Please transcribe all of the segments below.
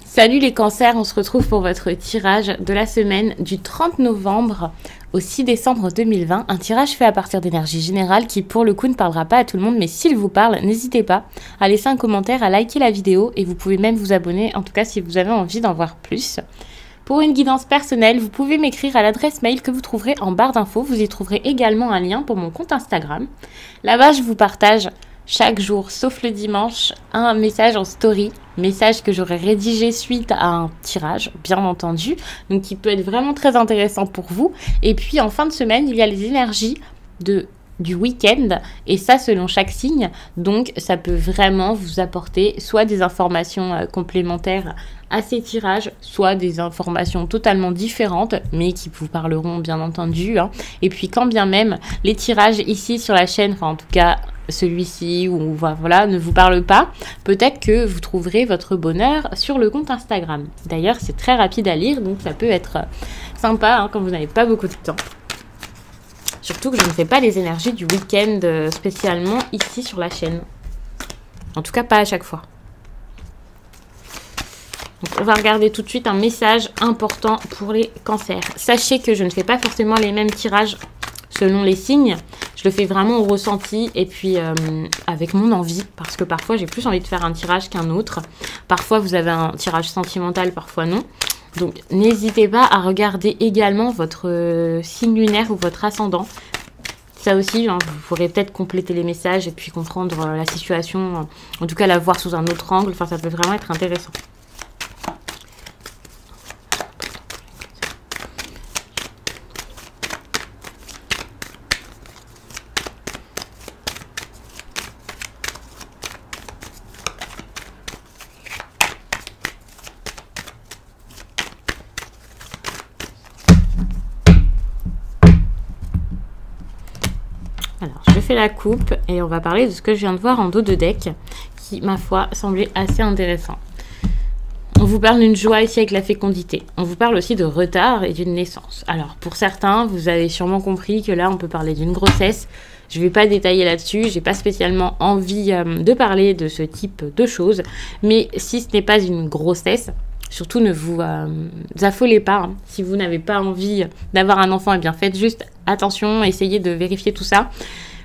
Salut les cancers, on se retrouve pour votre tirage de la semaine du 30 novembre au 6 décembre 2020. Un tirage fait à partir d'énergie générale qui pour le coup ne parlera pas à tout le monde, mais s'il vous parle, n'hésitez pas à laisser un commentaire, à liker la vidéo et vous pouvez même vous abonner, en tout cas si vous avez envie d'en voir plus. Pour une guidance personnelle, vous pouvez m'écrire à l'adresse mail que vous trouverez en barre d'infos. Vous y trouverez également un lien pour mon compte Instagram. Là-bas, je vous partage chaque jour, sauf le dimanche, un message en story, message que j'aurai rédigé suite à un tirage, bien entendu, donc qui peut être vraiment très intéressant pour vous. Et puis en fin de semaine, il y a les énergies du week-end, et ça selon chaque signe, donc ça peut vraiment vous apporter soit des informations complémentaires à ces tirages, soit des informations totalement différentes, mais qui vous parleront bien entendu, hein. Et puis quand bien même les tirages ici sur la chaîne, enfin en tout cas celui-ci ou voilà ne vous parle pas, peut-être que vous trouverez votre bonheur sur le compte Instagram. D'ailleurs c'est très rapide à lire, donc ça peut être sympa hein, quand vous n'avez pas beaucoup de temps. Surtout que je ne fais pas les énergies du week-end spécialement ici sur la chaîne. En tout cas pas à chaque fois. Donc, on va regarder tout de suite un message important pour les cancers. Sachez que je ne fais pas forcément les mêmes tirages selon les signes. Je le fais vraiment au ressenti et puis avec mon envie. Parce que parfois, j'ai plus envie de faire un tirage qu'un autre. Parfois, vous avez un tirage sentimental, parfois non. Donc, n'hésitez pas à regarder également votre signe lunaire ou votre ascendant. Ça aussi, hein, vous pourrez peut-être compléter les messages et puis comprendre la situation. En tout cas, la voir sous un autre angle. Enfin, ça peut vraiment être intéressant. Alors, je fais la coupe et on va parler de ce que je viens de voir en dos de deck qui, ma foi, semblait assez intéressant. On vous parle d'une joie ici avec la fécondité. On vous parle aussi de retard et d'une naissance. Alors, pour certains, vous avez sûrement compris que là, on peut parler d'une grossesse. Je ne vais pas détailler là-dessus. J'ai pas spécialement envie de parler de ce type de choses. Mais si ce n'est pas une grossesse, surtout ne vous affolez pas. Hein. Si vous n'avez pas envie d'avoir un enfant, eh bien faites juste attention, essayez de vérifier tout ça.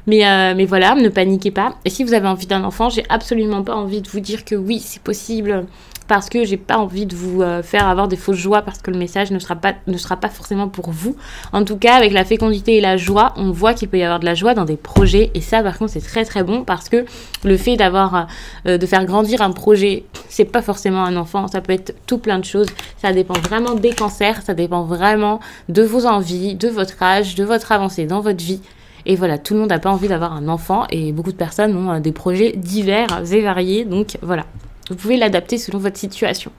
Mais voilà, ne paniquez pas. Et si vous avez envie d'un enfant, j'ai absolument pas envie de vous dire que oui, c'est possible. Parce que j'ai pas envie de vous faire avoir des fausses joies parce que le message ne sera pas forcément pour vous. En tout cas, avec la fécondité et la joie, on voit qu'il peut y avoir de la joie dans des projets. Et ça, par contre, c'est très très bon parce que le fait de faire grandir un projet, c'est pas forcément un enfant. Ça peut être tout plein de choses. Ça dépend vraiment des cancers. Ça dépend vraiment de vos envies, de votre âge, de votre avancée dans votre vie. Et voilà, tout le monde n'a pas envie d'avoir un enfant et beaucoup de personnes ont des projets divers et variés. Donc voilà. Vous pouvez l'adapter selon votre situation.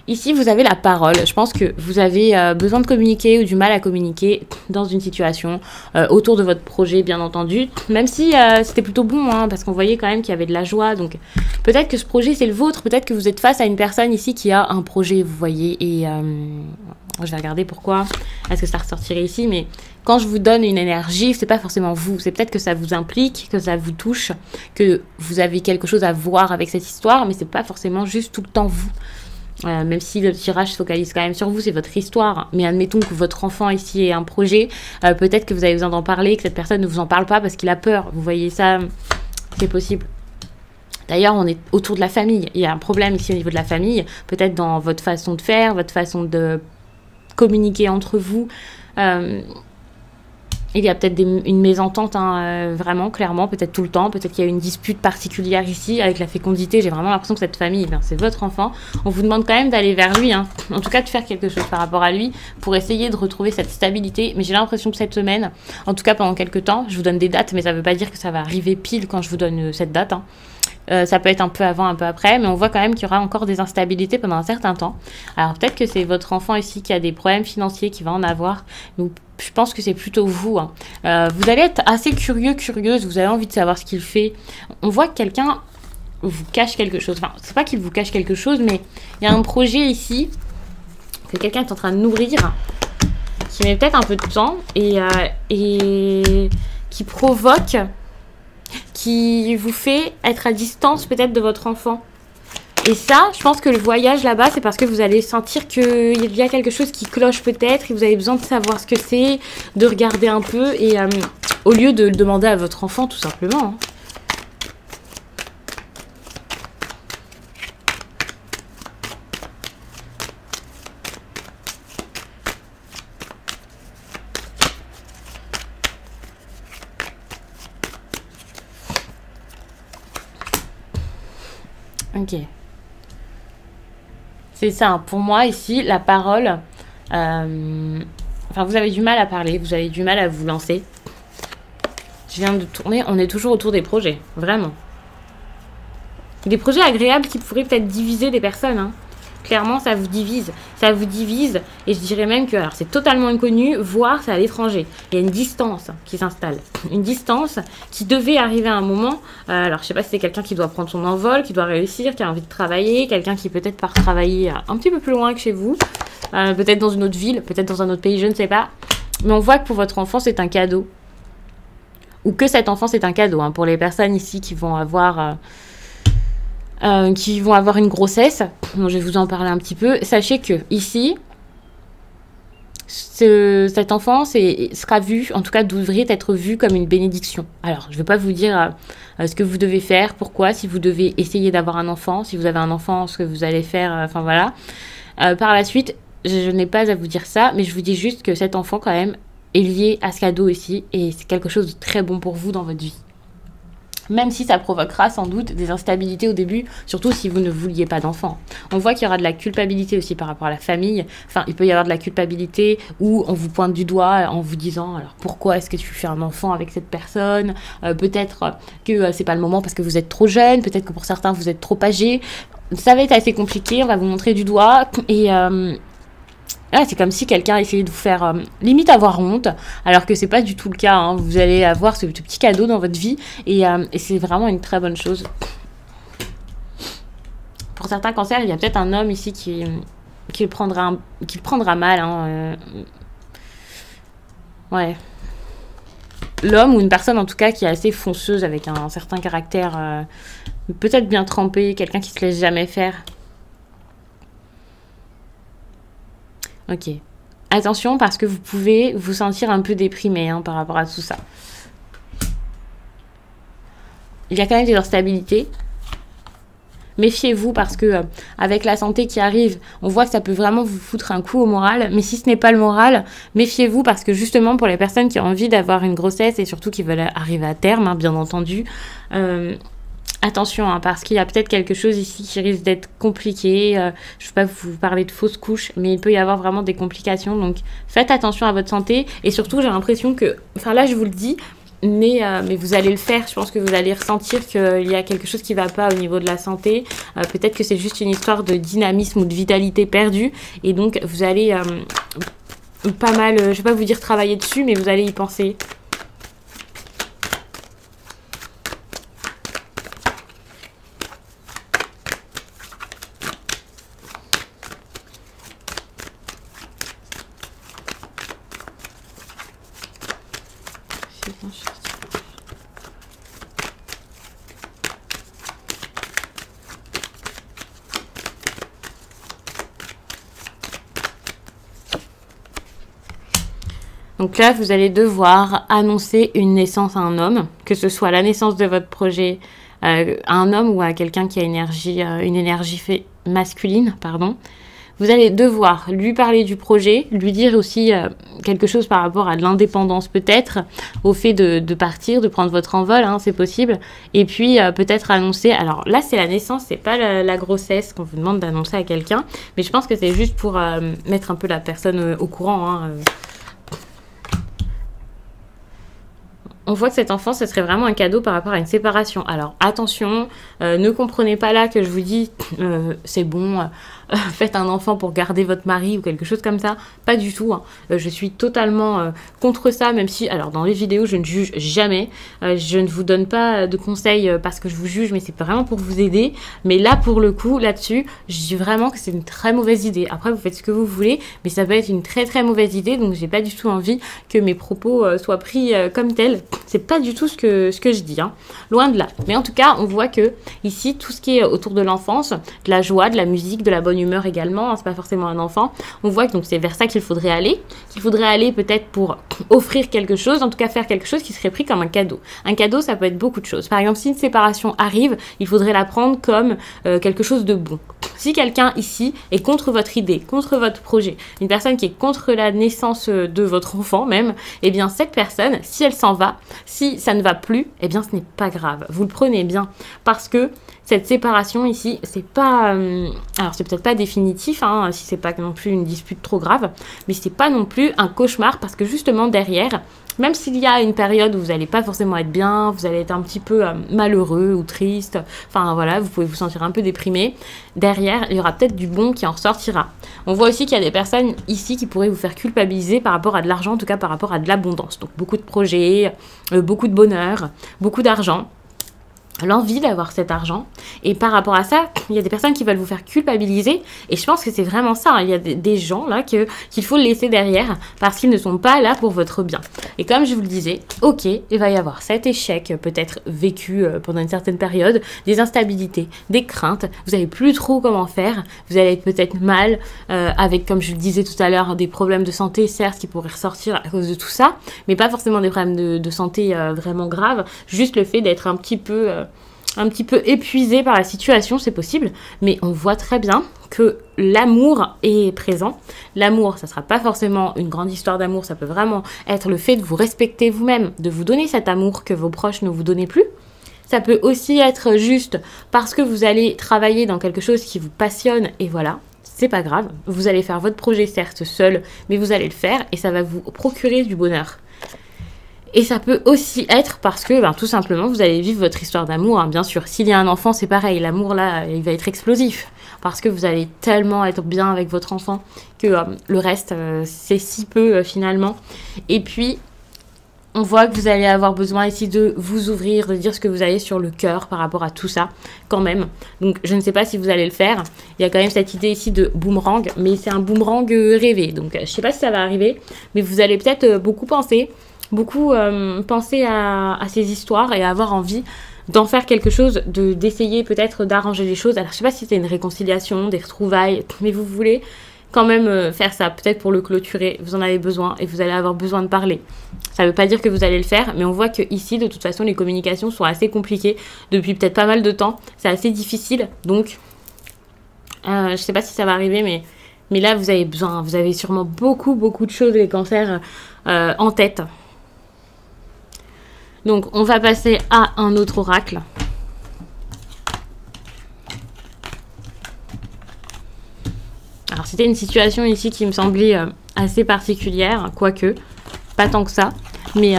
Ici, vous avez la parole. Je pense que vous avez besoin de communiquer ou du mal à communiquer dans une situation autour de votre projet, bien entendu. Même si c'était plutôt bon, hein, parce qu'on voyait quand même qu'il y avait de la joie. Donc, peut-être que ce projet, c'est le vôtre. Peut-être que vous êtes face à une personne ici qui a un projet, vous voyez. Et je vais regarder pourquoi est-ce que ça ressortirait ici. Mais quand je vous donne une énergie, c'est pas forcément vous. C'est peut-être que ça vous implique, que ça vous touche, que vous avez quelque chose à voir avec cette histoire. Mais c'est pas forcément juste tout le temps vous. Même si le tirage se focalise quand même sur vous, c'est votre histoire. Mais admettons que votre enfant ici ait un projet, peut-être que vous avez besoin d'en parler, que cette personne ne vous en parle pas parce qu'il a peur. Vous voyez ça, c'est possible. D'ailleurs, on est autour de la famille. Il y a un problème ici au niveau de la famille, peut-être dans votre façon de faire, votre façon de communiquer entre vous. Il y a peut-être une mésentente, hein, vraiment, clairement, peut-être tout le temps. Peut-être qu'il y a une dispute particulière ici avec la fécondité. J'ai vraiment l'impression que cette famille, ben, c'est votre enfant. On vous demande quand même d'aller vers lui, hein. En tout cas de faire quelque chose par rapport à lui pour essayer de retrouver cette stabilité. Mais j'ai l'impression que cette semaine, en tout cas pendant quelques temps, je vous donne des dates, mais ça ne veut pas dire que ça va arriver pile quand je vous donne cette date, hein. Ça peut être un peu avant, un peu après, mais on voit quand même qu'il y aura encore des instabilités pendant un certain temps. Alors peut-être que c'est votre enfant ici qui a des problèmes financiers, qui va en avoir. Donc je pense que c'est plutôt vous, hein. Vous allez être assez curieuse, vous avez envie de savoir ce qu'il fait. On voit que quelqu'un vous cache quelque chose. Enfin, c'est pas qu'il vous cache quelque chose, mais il y a un projet ici que quelqu'un est en train de nourrir, qui met peut-être un peu de temps et qui provoque qui vous fait être à distance peut-être de votre enfant. Et ça, je pense que le voyage là-bas, c'est parce que vous allez sentir qu'il y a quelque chose qui cloche peut-être et vous avez besoin de savoir ce que c'est, de regarder un peu et au lieu de le demander à votre enfant tout simplement. Ok. C'est ça, hein. Pour moi, ici, la parole... Enfin, vous avez du mal à parler, vous avez du mal à vous lancer. Je viens de tourner, on est toujours autour des projets, vraiment. Des projets agréables qui pourraient peut-être diviser des personnes, hein. Clairement, ça vous divise. Ça vous divise, et je dirais même que alors, c'est totalement inconnu, voire c'est à l'étranger. Il y a une distance qui s'installe. Une distance qui devait arriver à un moment. Alors, je sais pas si c'est quelqu'un qui doit prendre son envol, qui doit réussir, qui a envie de travailler, quelqu'un qui peut-être part travailler un petit peu plus loin que chez vous, peut-être dans une autre ville, peut-être dans un autre pays, je ne sais pas. Mais on voit que pour votre enfant, c'est un cadeau. Ou que cet enfant, c'est un cadeau. Hein, pour les personnes ici qui vont avoir... une grossesse. Bon, je vais vous en parler un petit peu. Sachez que ici, cet enfant sera vu, en tout cas devrait être vu comme une bénédiction. Alors, je ne vais pas vous dire ce que vous devez faire, pourquoi, si vous devez essayer d'avoir un enfant, si vous avez un enfant, ce que vous allez faire, enfin voilà. Par la suite, je n'ai pas à vous dire ça, mais je vous dis juste que cet enfant quand même est lié à ce cadeau ici et c'est quelque chose de très bon pour vous dans votre vie. Même si ça provoquera sans doute des instabilités au début, surtout si vous ne vouliez pas d'enfant. On voit qu'il y aura de la culpabilité aussi par rapport à la famille. Enfin, il peut y avoir de la culpabilité où on vous pointe du doigt en vous disant alors pourquoi est-ce que tu fais un enfant avec cette personne, peut-être que c'est pas le moment parce que vous êtes trop jeune, peut-être que pour certains vous êtes trop âgé. Ça va être assez compliqué, on va vous montrer du doigt et... là, c'est comme si quelqu'un essayait de vous faire limite avoir honte, alors que c'est pas du tout le cas. Hein. Vous allez avoir ce petit cadeau dans votre vie et c'est vraiment une très bonne chose. Pour certains cancers, il y a peut-être un homme ici qui le prendra mal. Hein. Ouais. L'homme ou une personne en tout cas qui est assez fonceuse avec un certain caractère peut-être bien trempé, quelqu'un qui se laisse jamais faire. Ok. Attention parce que vous pouvez vous sentir un peu déprimé par rapport à tout ça. Il y a quand même des instabilités. Méfiez-vous parce que avec la santé qui arrive, on voit que ça peut vraiment vous foutre un coup au moral. Mais si ce n'est pas le moral, méfiez-vous parce que justement pour les personnes qui ont envie d'avoir une grossesse et surtout qui veulent arriver à terme, bien entendu... attention, parce qu'il y a peut-être quelque chose ici qui risque d'être compliqué. Je ne vais pas vous parler de fausses couches, mais il peut y avoir vraiment des complications. Donc, faites attention à votre santé. Et surtout, j'ai l'impression que... Enfin, là, je vous le dis, mais vous allez le faire. Je pense que vous allez ressentir qu'il y a quelque chose qui ne va pas au niveau de la santé. Peut-être que c'est juste une histoire de dynamisme ou de vitalité perdue. Et donc, vous allez pas mal... je ne vais pas vous dire travailler dessus, mais vous allez y penser. Donc là, vous allez devoir annoncer une naissance à un homme, que ce soit la naissance de votre projet à un homme ou à quelqu'un qui a une énergie masculine, pardon. Vous allez devoir lui parler du projet, lui dire aussi quelque chose par rapport à de l'indépendance peut-être, au fait de partir, de prendre votre envol, hein, c'est possible. Et puis peut-être annoncer, alors là c'est la naissance, c'est pas la grossesse qu'on vous demande d'annoncer à quelqu'un, mais je pense que c'est juste pour mettre un peu la personne au courant, hein, On voit que cet enfant, ce serait vraiment un cadeau par rapport à une séparation. Alors, attention, ne comprenez pas là que je vous dis, c'est bon, faites un enfant pour garder votre mari ou quelque chose comme ça. Pas du tout. Hein. Je suis totalement contre ça, même si, alors dans les vidéos, je ne juge jamais. Je ne vous donne pas de conseils parce que je vous juge, mais c'est vraiment pour vous aider. Mais là, pour le coup, là-dessus, je dis vraiment que c'est une très mauvaise idée. Après, vous faites ce que vous voulez, mais ça peut être une très très mauvaise idée, donc j'ai pas du tout envie que mes propos soient pris comme tels. C'est pas du tout ce que je dis, hein. Loin de là. Mais en tout cas, on voit que ici, tout ce qui est autour de l'enfance, de la joie, de la musique, de la bonne humeur également, hein, c'est pas forcément un enfant, on voit que donc c'est vers ça qu'il faudrait aller peut-être pour offrir quelque chose, en tout cas faire quelque chose qui serait pris comme un cadeau. Un cadeau, ça peut être beaucoup de choses. Par exemple, si une séparation arrive, il faudrait la prendre comme quelque chose de bon. Si quelqu'un ici est contre votre idée, contre votre projet, une personne qui est contre la naissance de votre enfant même, eh bien cette personne, si elle s'en va, si ça ne va plus, eh bien ce n'est pas grave. Vous le prenez bien parce que cette séparation ici, c'est pas... alors c'est peut-être pas définitif, hein, si c'est pas non plus une dispute trop grave, mais c'est pas non plus un cauchemar parce que justement derrière, même s'il y a une période où vous n'allez pas forcément être bien, vous allez être un petit peu malheureux ou triste, enfin voilà, vous pouvez vous sentir un peu déprimé, derrière, il y aura peut-être du bon qui en ressortira. On voit aussi qu'il y a des personnes ici qui pourraient vous faire culpabiliser par rapport à de l'argent, en tout cas par rapport à de l'abondance. Donc beaucoup de projets, beaucoup de bonheur, beaucoup d'argent. L'envie d'avoir cet argent, et par rapport à ça, il y a des personnes qui veulent vous faire culpabiliser, et je pense que c'est vraiment ça, hein. Il y a des gens là qu'il faut laisser derrière, parce qu'ils ne sont pas là pour votre bien. Et comme je vous le disais, ok, il va y avoir cet échec peut-être vécu pendant une certaine période, des instabilités, des craintes, vous savez plus trop comment faire, vous allez être peut-être mal, avec, comme je le disais tout à l'heure, des problèmes de santé, certes, qui pourraient ressortir à cause de tout ça, mais pas forcément des problèmes de santé vraiment graves, juste le fait d'être un petit peu épuisé par la situation, c'est possible, mais on voit très bien que l'amour est présent. L'amour, ça sera pas forcément une grande histoire d'amour, ça peut vraiment être le fait de vous respecter vous-même, de vous donner cet amour que vos proches ne vous donnaient plus. Ça peut aussi être juste parce que vous allez travailler dans quelque chose qui vous passionne, et voilà, c'est pas grave. Vous allez faire votre projet, certes, seul, mais vous allez le faire, et ça va vous procurer du bonheur. Et ça peut aussi être parce que, tout simplement, vous allez vivre votre histoire d'amour, hein, bien sûr. S'il y a un enfant, c'est pareil. L'amour, là, il va être explosif. Parce que vous allez tellement être bien avec votre enfant que le reste, c'est si peu, finalement. Et puis, on voit que vous allez avoir besoin ici de vous ouvrir, de dire ce que vous avez sur le cœur par rapport à tout ça, quand même. Donc, je ne sais pas si vous allez le faire. Il y a quand même cette idée ici de boomerang, mais c'est un boomerang rêvé. Donc, je ne sais pas si ça va arriver, mais vous allez peut-être beaucoup penser à ces histoires et avoir envie d'en faire quelque chose, d'essayer peut-être d'arranger les choses. Alors je sais pas si c'est une réconciliation, des retrouvailles, mais vous voulez quand même faire ça, peut-être pour le clôturer, vous en avez besoin et vous allez avoir besoin de parler. Ça veut pas dire que vous allez le faire, mais on voit que ici, de toute façon, les communications sont assez compliquées depuis peut-être pas mal de temps, c'est assez difficile, donc je sais pas si ça va arriver, mais là vous avez sûrement beaucoup de choses, les cancers, en tête. Donc, on va passer à un autre oracle. Alors, c'était une situation ici qui me semblait assez particulière, quoique, pas tant que ça, mais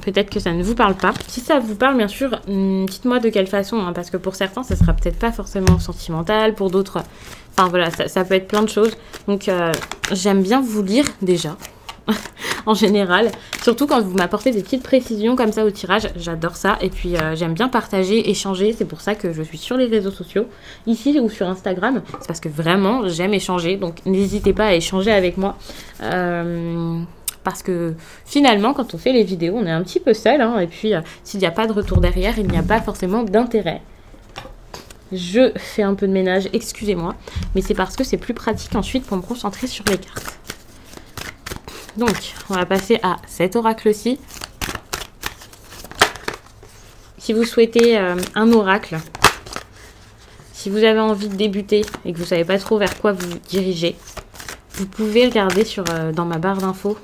peut-être que ça ne vous parle pas. Si ça vous parle, bien sûr, dites-moi de quelle façon, hein, parce que pour certains, ça sera peut-être pas forcément sentimental, pour d'autres, enfin voilà, ça peut être plein de choses. Donc, j'aime bien vous lire déjà. En général, surtout quand vous m'apportez des petites précisions comme ça au tirage, j'adore ça. Et puis j'aime bien partager, échanger, c'est pour ça que je suis sur les réseaux sociaux, ici ou sur Instagram, c'est parce que vraiment j'aime échanger, donc n'hésitez pas à échanger avec moi. Parce que finalement, quand on fait les vidéos, on est un petit peu seul, hein, et puis s'il n'y a pas de retour derrière, il n'y a pas forcément d'intérêt. Je fais un peu de ménage, excusez-moi, mais c'est parce que c'est plus pratique ensuite pour me concentrer sur les cartes. Donc, on va passer à cet oracle-ci. Si vous souhaitez un oracle, si vous avez envie de débuter et que vous ne savez pas trop vers quoi vous dirigez, vous pouvez regarder dans ma barre d'infos.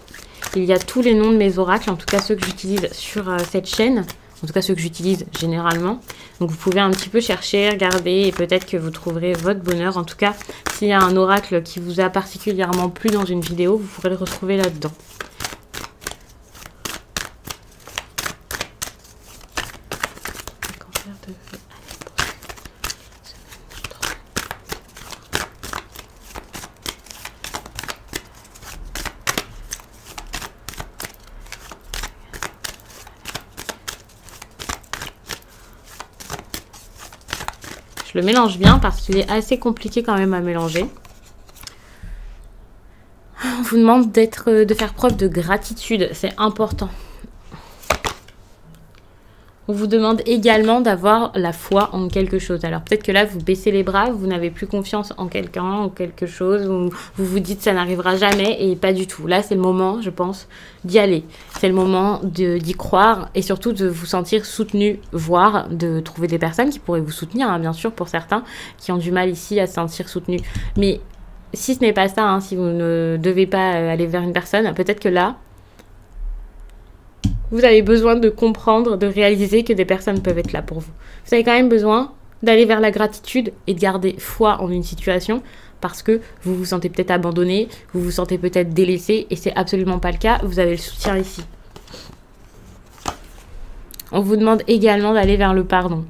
Il y a tous les noms de mes oracles, en tout cas ceux que j'utilise sur cette chaîne. En tout cas ceux que j'utilise généralement. Donc vous pouvez un petit peu chercher, regarder et peut-être que vous trouverez votre bonheur. En tout cas, s'il y a un oracle qui vous a particulièrement plu dans une vidéo, vous pourrez le retrouver là-dedans. Je le mélange bien parce qu'il est assez compliqué quand même à mélanger. On vous demande de faire preuve de gratitude, c'est important. On vous demande également d'avoir la foi en quelque chose. Alors peut-être que là, vous baissez les bras, vous n'avez plus confiance en quelqu'un ou quelque chose, ou vous vous dites ça n'arrivera jamais, et pas du tout. Là, c'est le moment, je pense, d'y aller. C'est le moment d'y croire et surtout de vous sentir soutenu, voire de trouver des personnes qui pourraient vous soutenir, hein, bien sûr, pour certains qui ont du mal ici à se sentir soutenus. Mais si ce n'est pas ça, hein, si vous ne devez pas aller vers une personne, peut-être que là, vous avez besoin de comprendre, de réaliser que des personnes peuvent être là pour vous. Vous avez quand même besoin d'aller vers la gratitude et de garder foi en une situation parce que vous vous sentez peut-être abandonné, vous vous sentez peut-être délaissé et c'est absolument pas le cas. Vous avez le soutien ici. On vous demande également d'aller vers le pardon.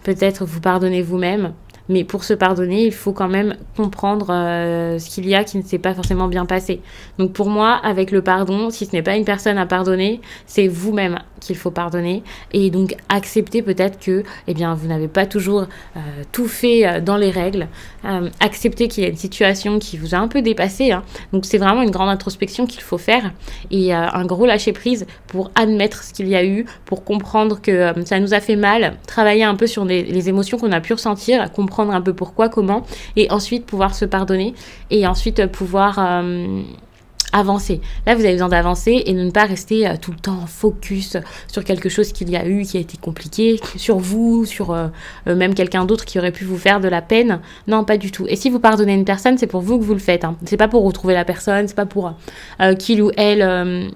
Peut-être vous pardonnez vous-même. Mais pour se pardonner, il faut quand même comprendre ce qu'il y a qui ne s'est pas forcément bien passé. Donc pour moi, avec le pardon, si ce n'est pas une personne à pardonner, c'est vous-même qu'il faut pardonner. Et donc accepter peut-être que eh bien, vous n'avez pas toujours tout fait dans les règles. Accepter qu'il y a une situation qui vous a un peu dépassé. Hein. Donc c'est vraiment une grande introspection qu'il faut faire. Et un gros lâcher-prise pour admettre ce qu'il y a eu, pour comprendre que ça nous a fait mal, travailler un peu sur les émotions qu'on a pu ressentir, comprendre un peu pourquoi, comment, et ensuite pouvoir se pardonner et ensuite pouvoir avancer. Là, vous avez besoin d'avancer et de ne pas rester tout le temps focus sur quelque chose qu'il y a eu, qui a été compliqué, sur vous, sur même quelqu'un d'autre qui aurait pu vous faire de la peine. Non, pas du tout. Et si vous pardonnez une personne, c'est pour vous que vous le faites. Hein. C'est pas pour retrouver la personne, c'est pas pour qu'il ou elle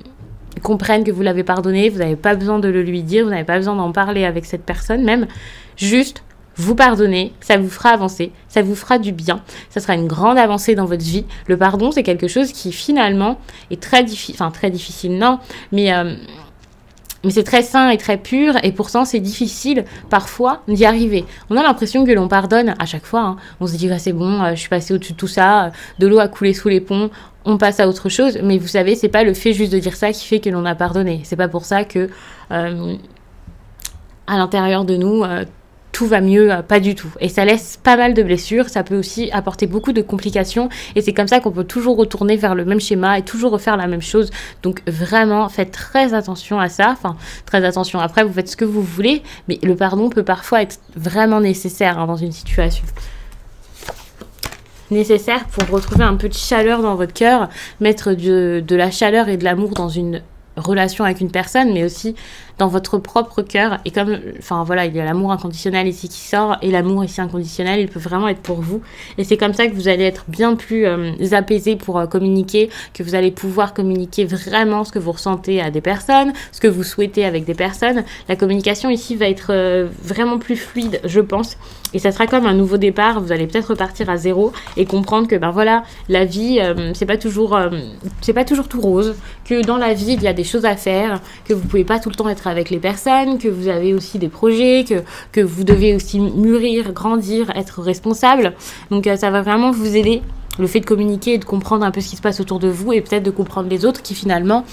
comprenne que vous l'avez pardonné. Vous n'avez pas besoin de le lui dire, vous n'avez pas besoin d'en parler avec cette personne, même juste vous pardonnez, ça vous fera avancer, ça vous fera du bien, ça sera une grande avancée dans votre vie. Le pardon, c'est quelque chose qui finalement est très difficile, enfin très difficile, non, mais c'est très sain et très pur, et pourtant c'est difficile parfois d'y arriver. On a l'impression que l'on pardonne à chaque fois, hein. On se dit ah, c'est bon, je suis passée au-dessus de tout ça, de l'eau a coulé sous les ponts, on passe à autre chose, mais vous savez, c'est pas le fait juste de dire ça qui fait que l'on a pardonné. C'est pas pour ça que à l'intérieur de nous, tout va mieux, pas du tout. Et ça laisse pas mal de blessures, ça peut aussi apporter beaucoup de complications et c'est comme ça qu'on peut toujours retourner vers le même schéma et toujours refaire la même chose. Donc vraiment, faites très attention à ça, enfin très attention. Après, vous faites ce que vous voulez, mais le pardon peut parfois être vraiment nécessaire hein, dans une situation. Nécessaire pour retrouver un peu de chaleur dans votre cœur, mettre de la chaleur et de l'amour dans une relation avec une personne, mais aussi dans votre propre cœur. Et comme, enfin voilà, il y a l'amour inconditionnel ici qui sort, et l'amour ici inconditionnel, il peut vraiment être pour vous. Et c'est comme ça que vous allez être bien plus apaisé pour communiquer, que vous allez pouvoir communiquer vraiment ce que vous ressentez à des personnes, ce que vous souhaitez avec des personnes. La communication ici va être vraiment plus fluide, je pense. Et ça sera comme un nouveau départ. Vous allez peut-être repartir à zéro et comprendre que ben voilà, la vie, c'est pas toujours tout rose. Que dans la vie, il y a des choses à faire, que vous pouvez pas tout le temps être avec les personnes, que vous avez aussi des projets, que vous devez aussi mûrir, grandir, être responsable. Donc ça va vraiment vous aider. Le fait de communiquer et de comprendre un peu ce qui se passe autour de vous et peut-être de comprendre les autres qui finalement,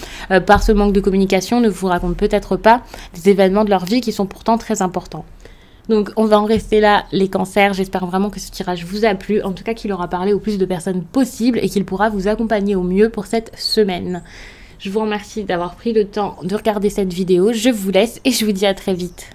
par ce manque de communication, ne vous racontent peut-être pas des événements de leur vie qui sont pourtant très importants. Donc on va en rester là, les cancers. J'espère vraiment que ce tirage vous a plu, en tout cas qu'il aura parlé au plus de personnes possible et qu'il pourra vous accompagner au mieux pour cette semaine. Je vous remercie d'avoir pris le temps de regarder cette vidéo, je vous laisse et je vous dis à très vite.